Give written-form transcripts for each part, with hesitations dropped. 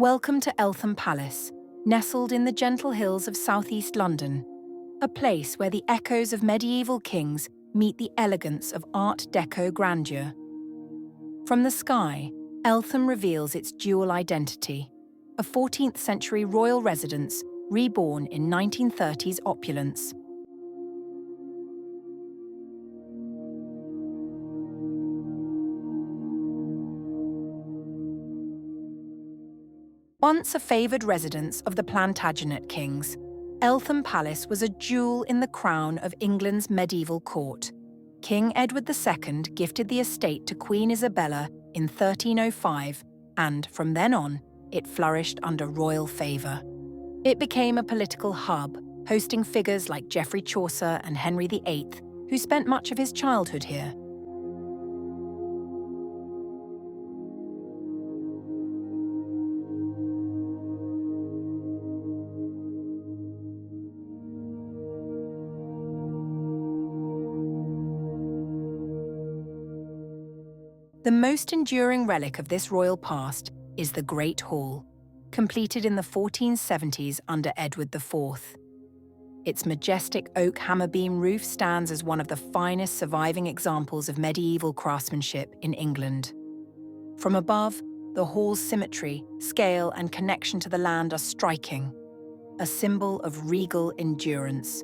Welcome to Eltham Palace, nestled in the gentle hills of southeast London, a place where the echoes of medieval kings meet the elegance of Art Deco grandeur. From the sky, Eltham reveals its dual identity, a 14th century royal residence reborn in 1930s opulence. Once a favoured residence of the Plantagenet kings, Eltham Palace was a jewel in the crown of England's medieval court. King Edward II gifted the estate to Queen Isabella in 1305, and from then on, it flourished under royal favour. It became a political hub, hosting figures like Geoffrey Chaucer and Henry VIII, who spent much of his childhood here. The most enduring relic of this royal past is the Great Hall, completed in the 1470s under Edward IV. Its majestic oak hammer-beam roof stands as one of the finest surviving examples of medieval craftsmanship in England. From above, the hall's symmetry, scale, and connection to the land are striking, a symbol of regal endurance.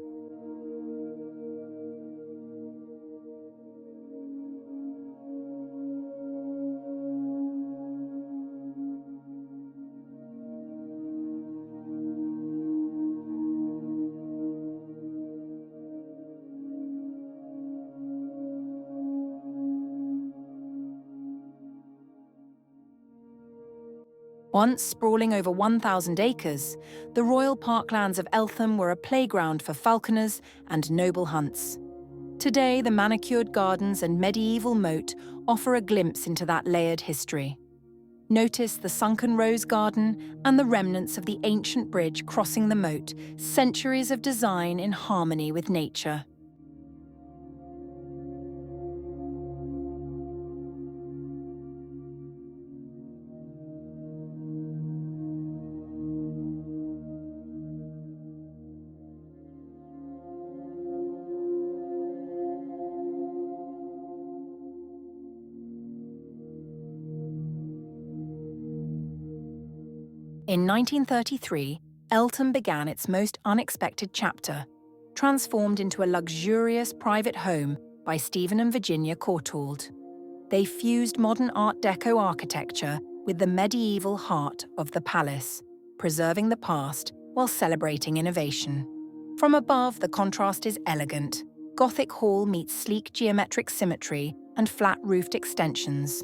Once sprawling over 1,000 acres, the royal parklands of Eltham were a playground for falconers and noble hunts. Today, the manicured gardens and medieval moat offer a glimpse into that layered history. Notice the sunken rose garden and the remnants of the ancient bridge crossing the moat, centuries of design in harmony with nature. In 1933, Eltham began its most unexpected chapter, transformed into a luxurious private home by Stephen and Virginia Courtauld. They fused modern Art Deco architecture with the medieval heart of the palace, preserving the past while celebrating innovation. From above, the contrast is elegant. Gothic hall meets sleek geometric symmetry and flat-roofed extensions.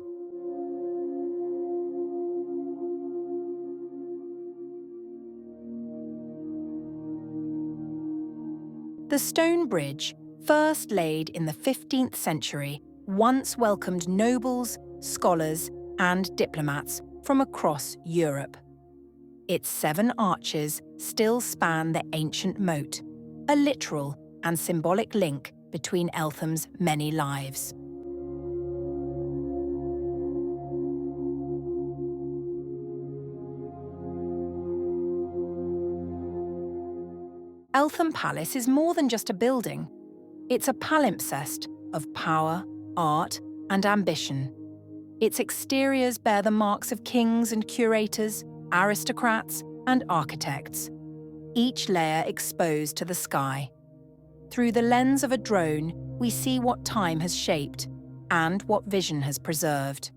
The stone bridge, first laid in the 15th century, once welcomed nobles, scholars, and diplomats from across Europe. Its 7 arches still span the ancient moat, a literal and symbolic link between Eltham's many lives. Eltham Palace is more than just a building. It's a palimpsest of power, art, and ambition. Its exteriors bear the marks of kings and curators, aristocrats, and architects, each layer exposed to the sky. Through the lens of a drone, we see what time has shaped and what vision has preserved.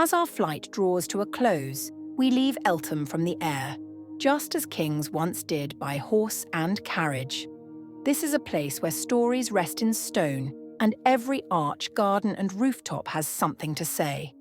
As our flight draws to a close, we leave Eltham from the air, just as kings once did by horse and carriage. This is a place where stories rest in stone, and every arch, garden, and rooftop has something to say.